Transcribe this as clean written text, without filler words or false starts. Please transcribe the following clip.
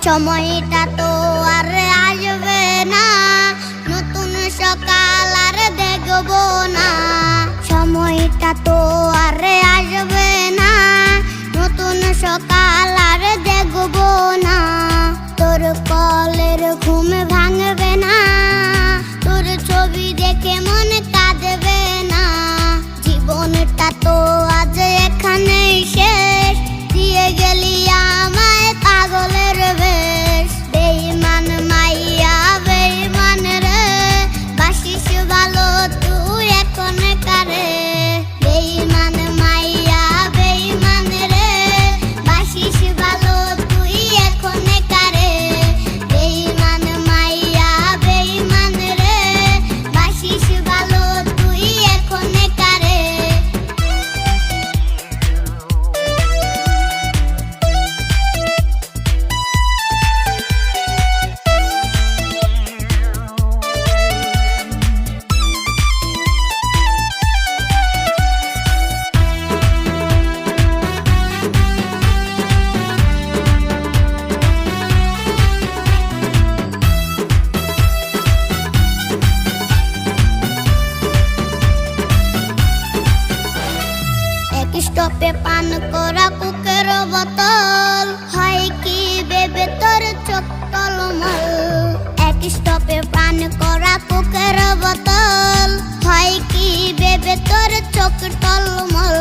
সময়টা তো আর আসবে না, নতুন সকাল আর দেখবো না। সময়টা তো আর আসবে না, নতুন সকাল আর দেখবো না। তোর কলের ঘুম ভাঙবে না, তোর ছবি দেখে মন কাঁদবে না। জীবনটা তো আজ এখানেই শেষ, দিয়ে গেলি আমায় পাগলের বেশ। বেঈমান মাইয়া বেঈমান রে, বাসিস ভালো তুই এখন কারে। বেঈমান মাইয়া বেঈমান রে, বাসিস ভালো তুই এখন কারে। বেঈমান মাইয়া বেঈমান রে, বাসিস ভালো তুই এখন কারে। এক স্টপে পান করা কোকের বোতল, হয় কি ভেবে তোর চোখ টলমল। এক স্টপে পান করা কোকের বোতল, হয় কি ভেবে তোর চোখ টলমল।